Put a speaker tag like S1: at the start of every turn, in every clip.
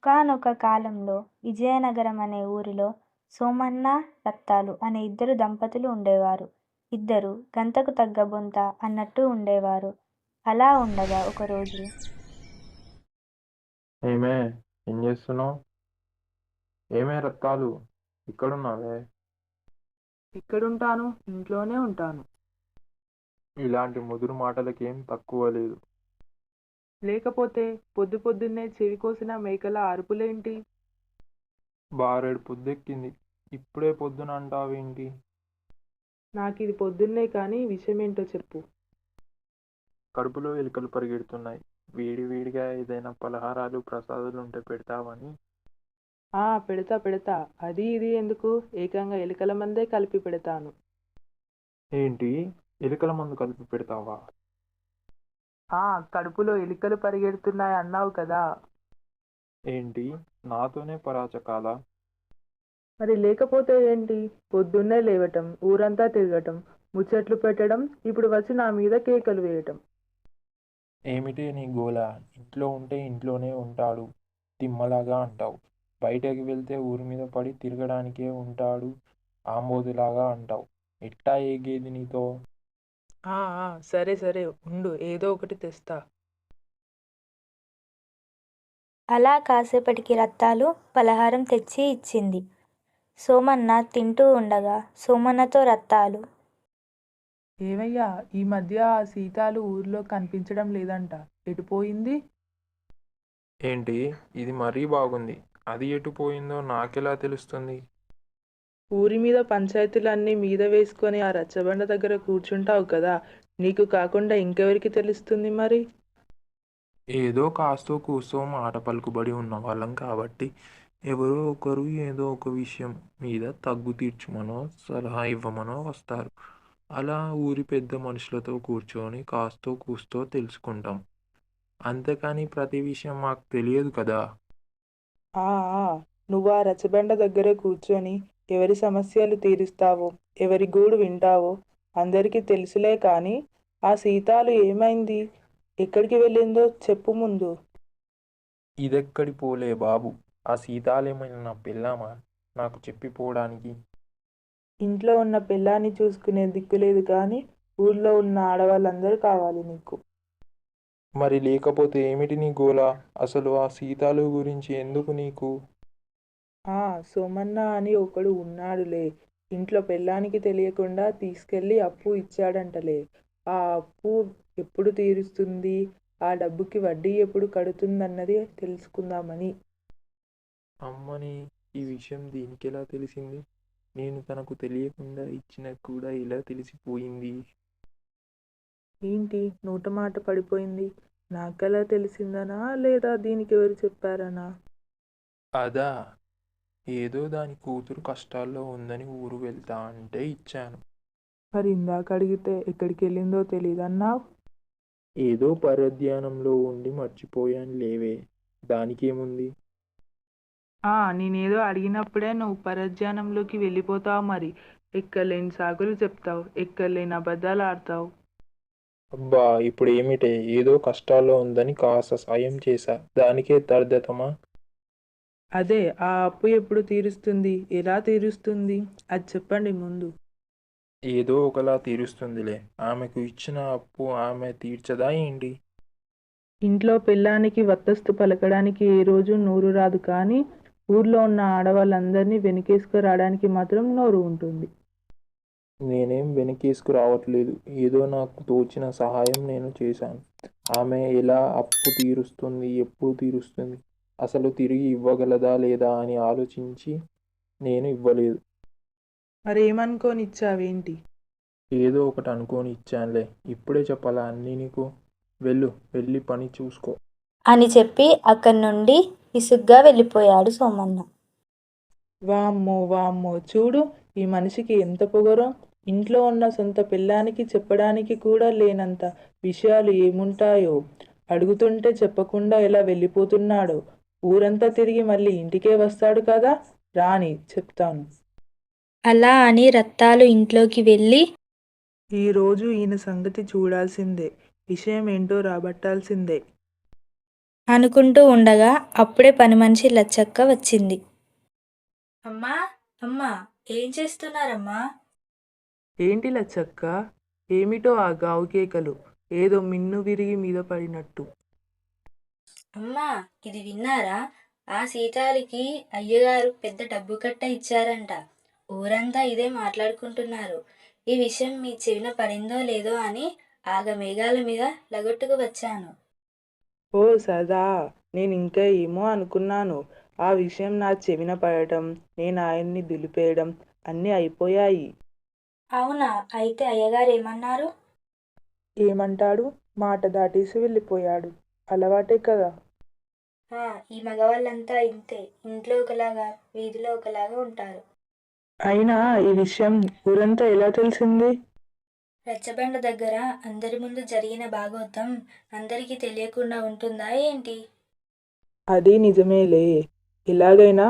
S1: ఒకానొక కాలంలో విజయనగరం అనే ఊరిలో సోమన్న, రత్తాలు అనే ఇద్దరు దంపతులు ఉండేవారు. ఇద్దరూ గంతకు తగ్గ బొంత అన్నట్టు ఉండేవారు. అలా ఉండగా ఒకరోజు
S2: ఏమే ఏం చేస్తున్నావు? ఏమే రత్తాలు, ఇక్కడున్నావే?
S3: ఎక్కడుంటాను? ఇంట్లోనే ఉంటాను.
S2: ఇలాంటి ముదురు మాటలకేం తక్కువ లేదు.
S3: లేకపోతే పొద్దు పొద్దున్నే చెవి కోసిన మేకల అరుపులేంటి?
S2: బారెడు పొద్దెక్కింది, ఇప్పుడే పొద్దున అంటావేంటి?
S3: నాకిది పొద్దున్నే కానీ విషయమేంటో చెప్పు.
S2: కడుపులో ఎలుకలు పరిగెడుతున్నాయి. వేడి వేడిగా ఏదైనా పలహారాలు ప్రసాదాలు ఉంటే పెడతావని.
S3: పెడతా పెడతా. అది ఇది ఎందుకు? ఏకంగా ఎలుకల మందే కలిపి పెడతాను.
S2: ఏంటి, ఎలుకల మందు కలిపి పెడతావా?
S3: కడుపులో ఎలుకలు పరిగెడుతున్నాయి అన్నావు కదా.
S2: ఏంటి, నాతోనే పరాచకాలా?
S3: మరి లేకపోతే ఏంటి? పొద్దున్నే లేవటం, ఊరంతా తిరగటం, ముచ్చట్లు పెట్టడం, ఇప్పుడు వచ్చి నా మీద కేకలు వేయటం.
S2: ఏమిటి నీ గోల? ఇంట్లో ఉంటే ఇంట్లోనే ఉంటాడు తిమ్మలాగా అంటావు, బయటకి వెళ్తే ఊరి మీద పడి తిరగడానికే ఉంటాడు ఆంబోతులాగా అంటావు. ఎట్టా ఏగేది నీతో?
S3: సరే సరే ఉండు, ఏదో ఒకటి తెస్తా.
S1: అలా కాసేపటికి రత్తాలు పలహారం తెచ్చి ఇచ్చింది. సోమన్న తింటూ ఉండగా సోమన్నతో రత్తాలు,
S3: ఏమయ్యా, ఈ మధ్య ఆ సీతాలు ఊర్లో కనిపించడం లేదంట. ఎటుపోయింది?
S2: ఏంటి, ఇది మరీ బాగుంది. అది ఎటు పోయిందో నాకెలా తెలుస్తుంది?
S3: ఊరి మీద పంచాయతీలన్నీ మీద వేసుకొని ఆ రచ్చబండ దగ్గర కూర్చుంటావు కదా, నీకు కాకుండా ఇంకెవరికి తెలుస్తుంది మరి?
S2: ఏదో కాస్తో కూస్తో మాట పలుకుబడి ఉన్న వాళ్ళం కాబట్టి ఎవరో ఒకరు ఏదో ఒక విషయం మీద తగ్గు తీర్చమనో సలహా ఇవ్వమనో వస్తారు. అలా ఊరి పెద్ద మనుషులతో కూర్చొని కాస్తో కూస్తో తెలుసుకుంటాం. అంతేకాని ప్రతి విషయం మాకు తెలియదు కదా.
S3: ఆ ఆ, నువ్వు ఆ రచ్చబండ దగ్గరే కూర్చొని ఎవరి సమస్యలు తీరుస్తావో, ఎవరి గూడు వింటావో అందరికీ తెలుసులే కానీ, ఆ సీతాలు ఏమైంది, ఎక్కడికి వెళ్ళిందో చెప్పు ముందు.
S2: ఇదెక్కడి పోలే బాబు, ఆ సీతాలేమైన నా పెళ్ళామా నాకు చెప్పిపోవడానికి?
S3: ఇంట్లో ఉన్న పిల్లాన్ని చూసుకునే దిక్కులేదు కానీ ఊళ్ళో ఉన్న ఆడవాళ్ళందరూ కావాలి నీకు.
S2: మరి లేకపోతే ఏమిటి నీ గోల? అసలు ఆ సీతాలు గురించి ఎందుకు నీకు?
S3: సోమన్న అని ఒకడు ఉన్నాడులే. ఇంట్లో పెళ్ళానికి తెలియకుండా తీసుకెళ్ళి అప్పు ఇచ్చాడంటలే. ఆ అప్పు ఎప్పుడు తీరుస్తుంది, ఆ డబ్బుకి వడ్డీ ఎప్పుడు కడుతుందన్నది తెలుసుకుందామని.
S2: అమ్మని, ఈ విషయం దీనికెలా తెలిసింది? నేను తనకు తెలియకుండా ఇచ్చిన కూడా ఇలా తెలిసిపోయింది.
S3: ఏంటి నోట మాట పడిపోయింది? నాకెలా తెలిసిందనా, లేదా దీనికి ఎవరు చెప్పారనా?
S2: అదా, ఏదో దాని కూతురు కష్టాల్లో ఉందని ఊరు వెళ్తా అంటే ఇచ్చాను.
S3: మరి ఇందాక అడిగితే ఎక్కడికి వెళ్ళిందో తెలీదన్నావు.
S2: ఏదో పరధ్యానంలో ఉండి మర్చిపోయాను లేవే, దానికేముంది?
S3: నేనేదో అడిగినప్పుడే నువ్వు పరధ్యానంలోకి వెళ్ళిపోతావు మరి. ఎక్కలేని సాకులు చెప్తావు, ఎక్కలేని అబద్ధాలు ఆడతావు.
S2: అబ్బా, ఇప్పుడు ఏమిటే, ఏదో కష్టాల్లో ఉందని కాస్త సాయం చేశా, దానికే దర్దతమా?
S3: అదే, ఆ అప్పు ఎప్పుడు తీరుస్తుంది, ఎలా తీరుస్తుంది, అది చెప్పండి ముందు.
S2: ఏదో ఒకలా తీరుస్తుందిలే. ఆమెకు ఇచ్చిన అప్పు ఆమె తీర్చదా ఏంటి?
S3: ఇంట్లో పిల్లానికి వత్తస్తు పలకడానికి ఏ రోజు నోరు రాదు కానీ ఊర్లో ఉన్న ఆడవాళ్ళందరినీ వెనకేసుకు రావడానికి మాత్రం నోరు ఉంటుంది.
S2: నేనేం వెనకేసుకు రావట్లేదు. ఏదో నాకు తోచిన సహాయం నేను చేశాను. ఆమె ఎలా అప్పు తీరుస్తుంది, ఎప్పుడు తీరుస్తుంది, అసలు తిరిగి ఇవ్వగలదా లేదా అని ఆలోచించి నేను ఇవ్వలేదు.
S3: మరేమనుకొని ఇచ్చావేంటి?
S2: ఏదో ఒకటి అనుకొని ఇచ్చానులే. ఇప్పుడే చెప్పాలా అన్నీ నీకు? వెళ్ళు, వెళ్ళి పని చూసుకో
S1: అని చెప్పి అక్కడి నుండి విసుగ్గా వెళ్ళిపోయాడు సోమన్న.
S3: వామ్మో వామ్మో, చూడు ఈ మనిషికి ఎంత పొగరో. ఇంట్లో ఉన్న సొంత పిల్లానికి చెప్పడానికి కూడా లేనంత విషయాలు ఏముంటాయో. అడుగుతుంటే చెప్పకుండా ఎలా వెళ్ళిపోతున్నాడో. ఊరంతా తిరిగి మళ్ళీ ఇంటికే వస్తాడు కదా, రాని చెప్తాను.
S1: అలా అని రత్తాలు ఇంట్లోకి వెళ్ళి,
S3: ఈరోజు ఈయన సంగతి చూడాల్సిందే, విషయం ఏంటో రాబట్టాల్సిందే.
S1: అనుకుంటూ ఉండగా అప్పుడే పని మనిషి లచ్చక్క వచ్చింది. అమ్మా అమ్మా, ఏం చేస్తున్నారమ్మా?
S3: ఏంటి లచ్చక్క? ఏమిటో ఆ గావు కేకలు? ఏదో మిన్ను విరిగి మీద పడినట్టు.
S1: అమ్మా, ఇది విన్నారా? ఆ సీతాలికి అయ్యగారు పెద్ద డబ్బు కట్ట ఇచ్చారంట. ఊరంతా ఇదే మాట్లాడుకుంటున్నారు. ఈ విషయం మీ చెవిన పడిందో లేదో అని ఆగమేఘాల మీద లగొట్టుకు వచ్చాను.
S3: ఓ సదా, నేను ఇంకా ఏమో అనుకున్నాను. ఆ విషయం నా చెవిన పడటం, నేను ఆయన్ని దులిపేయడం అన్నీ అయిపోయాయి.
S1: అవునా? అయితే అయ్యగారు ఏమన్నారు?
S3: ఏమంటాడు? మాట దాటేసి వెళ్ళిపోయాడు. అలవాటే కదా.
S1: ఈ మగవాళ్ళంతా ఇంతే. ఇంట్లో ఒకలాగా, వీధిలో ఒకలాగా ఉంటారు.
S3: అయినా ఈ విషయం ఊరంతా ఎలా తెలిసింది?
S1: రచ్చబండ దగ్గర అందరి ముందు జరిగిన భాగవతం అందరికీ తెలియకుండా ఉంటుందా ఏంటి?
S3: అది నిజమేలే. ఎలాగైనా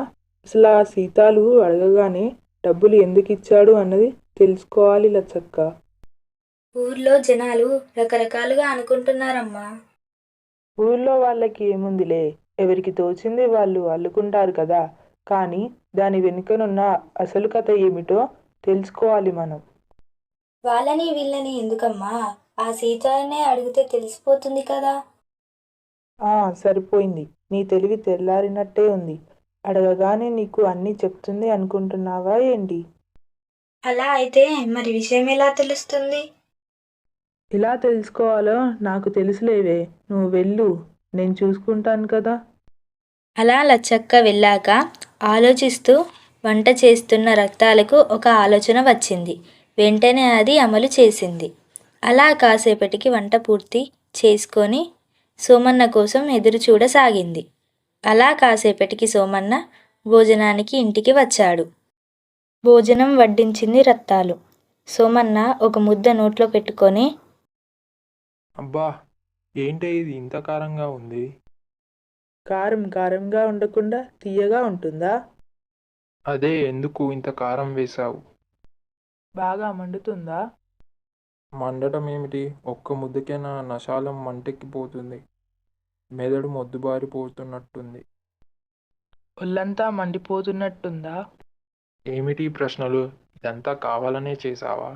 S3: అసలు ఆ సీతాలు అడగగానే డబ్బులు ఎందుకు ఇచ్చాడు అన్నది తెలుసుకోవాలి లచ్చక్క.
S1: ఊర్లో జనాలు రకరకాలుగా అనుకుంటున్నారమ్మా.
S3: ఊళ్ళో వాళ్ళకి ఏముందిలే, ఎవరికి తోచింది వాళ్ళు అల్లుకుంటారు కదా. కానీ దాని వెనుకనున్న అసలు కథ ఏమిటో తెలుసుకోవాలి మనం.
S1: వాళ్ళని వీళ్ళని ఎందుకమ్మా? ఆ సీతానే అడిగితే తెలిసిపోతుంది కదా.
S3: సరిపోయింది. నీ తెలివి తెల్లారినట్టే ఉంది. అడగగానే నీకు అన్నీ చెప్తుంది అనుకుంటున్నావా ఏంటి?
S1: అలా అయితే మరి విషయం ఎలా తెలుస్తుంది?
S3: ఎలా తెలుసుకోవాలో నాకు తెలుసులేవే. నువ్వు వెళ్ళు, నేను చూసుకుంటాను కదా.
S1: అలా లచ్చక్క వెళ్ళాక ఆలోచిస్తూ వంట చేస్తున్న రక్తాలకు ఒక ఆలోచన వచ్చింది. వెంటనే అది అమలు చేసింది. అలా కాసేపటికి వంట పూర్తి చేసుకొని సోమన్న కోసం ఎదురు చూడసాగింది. అలా కాసేపటికి సోమన్న భోజనానికి ఇంటికి వచ్చాడు. భోజనం వడ్డించింది రత్తాలు. సోమన్న ఒక ముద్ద నోట్లో పెట్టుకొని,
S2: అబ్బా, ఏంటి ఇది ఇంత కారంగా ఉంది?
S3: కారం కారంగా ఉండకుండా తీయగా ఉంటుందా?
S2: అదే, ఎందుకు ఇంత కారం వేశావు?
S3: బాగా మండుతుందా?
S2: మండటం ఏమిటి? ఒక్క ముద్దకే నా నశాలం మంటెక్కిపోతుంది. మెదడు మొద్దుబారిపోతున్నట్టుంది.
S3: ఒళ్ళంతా మండిపోతున్నట్టుందా?
S2: ఏమిటి ఈ ప్రశ్నలు? ఇదంతా కావాలనే చేశావా?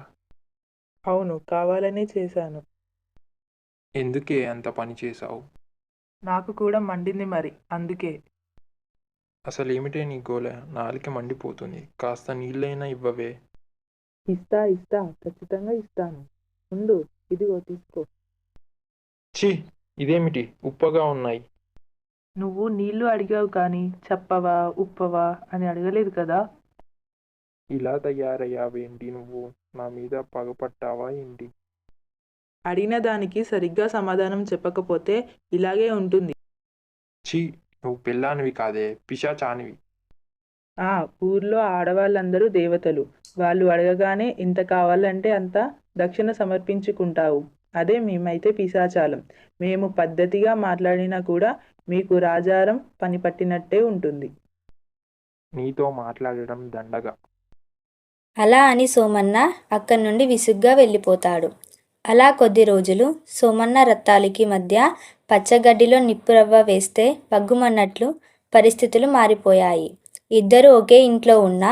S3: అవును, కావాలనే చేశాను.
S2: ఎందుకే అంత పని చేశావు?
S3: నాకు కూడా మండింది మరి, అందుకే.
S2: అసలు ఏమిటే నీ గోల? నాలిక మండిపోతుంది. కాస్త నీళ్ళైనా ఇవ్వవే.
S3: ఇస్తా ఇస్తా, ఖచ్చితంగా ఇస్తాను. ఉండు, ఇదిగో తీసుకో.
S2: ఛీ, ఇదేమిటి ఉప్పగా ఉన్నాయి?
S3: నువ్వు నీళ్లు అడిగావు కానీ చెప్పవా ఉప్పవా అని అడగలేదు కదా.
S2: ఇలా తయారయ్యావేంటి నువ్వు? నా మీద పగపట్టావా ఏంటి?
S3: అడిగిన దానికి సరిగ్గా సమాధానం చెప్పకపోతే ఇలాగే ఉంటుంది.
S2: ఛీ, నువ్వు పిల్లానివి కాదే, పిశాచానివి.
S3: ఊర్లో ఆడవాళ్ళందరూ దేవతలు. వాళ్ళు అడగగానే ఇంత కావాలంటే అంత దక్షిణ సమర్పించుకుంటావు. అదే మేమైతే పిశాచాలం. మేము పద్ధతిగా మాట్లాడినా కూడా మీకు రాజారం పని పట్టినట్టే ఉంటుంది.
S2: నీతో మాట్లాడడం దండగా.
S1: అలా అని సోమన్న అక్కడి నుండి విసుగ్గా వెళ్ళిపోతాడు. అలా కొద్ది రోజులు సోమన్న రత్తాలికి మధ్య పచ్చగడ్డిలో నిప్పురవ్వ వేస్తే పగ్గుమన్నట్లు పరిస్థితులు మారిపోయాయి. ఇద్దరూ ఒకే ఇంట్లో ఉన్న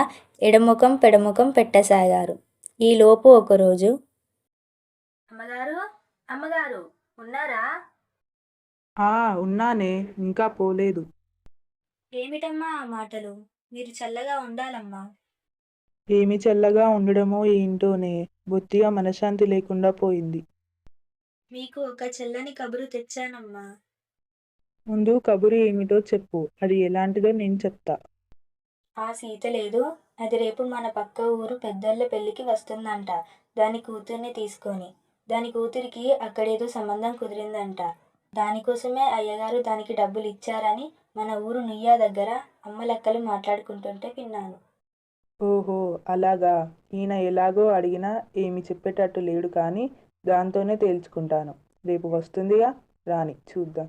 S1: ఎడముఖం పెడముఖం పెట్టసాగారు. ఈలోపు ఒకరోజు, అమ్మగారు అమ్మగారు ఉన్నారా?
S3: ఉన్నానే, ఇంకా పోలేదు.
S1: ఏమిటమ్మా ఆ మాటలు? మీరు చల్లగా ఉండాలమ్మా.
S3: ఏమి చల్లగా ఉండడమో ఏంటోనే, బొత్తిగా మనశ్శాంతి లేకుండా పోయింది.
S1: మీకు ఒక చల్లని కబురు తెచ్చానమ్మా.
S3: ముందు కబురు ఏమిటో చెప్పు, అది ఎలాంటిదో నేను చెప్తా.
S1: ఆ సీత లేదు, అది రేపు మన పక్క ఊరు పెద్దోళ్ళ పెళ్ళికి వస్తుందంట. దాని కూతుర్ని తీసుకొని. దాని కూతురికి అక్కడేదో సంబంధం కుదిరిందంట. దానికోసమే అయ్యగారు దానికి డబ్బులు ఇచ్చారని మన ఊరు నుయ్యా దగ్గర అమ్మ లెక్కలు మాట్లాడుకుంటుంటే విన్నాను.
S3: ఓహో, అలాగా. ఈయన ఎలాగో అడిగినా ఏమి చెప్పేటట్టు లేడు కానీ దాంతోనే తేల్చుకుంటాను. రేపు వస్తుందిగా, రాని చూద్దాం.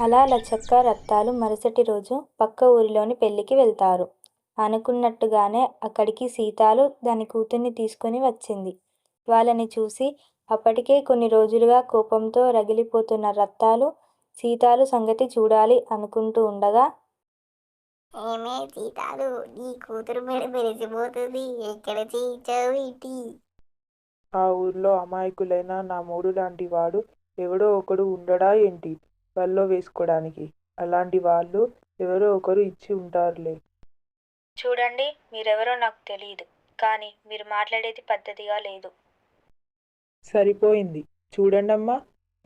S1: అలా లచ్చక్క రత్తాలు మరుసటి రోజు పక్క ఊరిలోని పెళ్ళికి వెళ్తారు. అనుకున్నట్టుగానే అక్కడికి సీతాలు దాని కూతుర్ని తీసుకొని వచ్చింది. వాళ్ళని చూసి అప్పటికే కొన్ని రోజులుగా కోపంతో రగిలిపోతున్న రత్తాలు సీతాలు సంగతి చూడాలి అనుకుంటూ ఉండగా,
S4: ఏమే సీతాలు, నీ కూతురు మెడ మెరిసిపోతుంది, ఎక్కడ చేయించావు ఏంటి?
S3: ఆ ఊర్లో అమాయకులైన నా మూడు లాంటి వాడు ఎవడో ఒకడు ఉండడా ఏంటి వల్లో వేసుకోవడానికి? అలాంటి వాళ్ళు ఎవరో ఒకరు ఇచ్చి ఉంటారులే.
S1: చూడండి, మీరెవరో నాకు తెలియదు, కానీ మీరు మాట్లాడేది పద్ధతిగా లేదు.
S3: సరిపోయింది. చూడండమ్మా,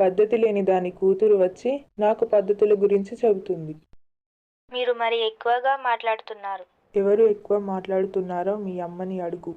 S3: పద్ధతి లేని దాని కూతురు వచ్చి నాకు పద్ధతుల గురించి చెబుతుంది.
S1: మీరు మరి ఎక్కువగా మాట్లాడుతున్నారు.
S3: ఎవరు ఎక్కువ మాట్లాడుతున్నారో మీ అమ్మని అడుగు.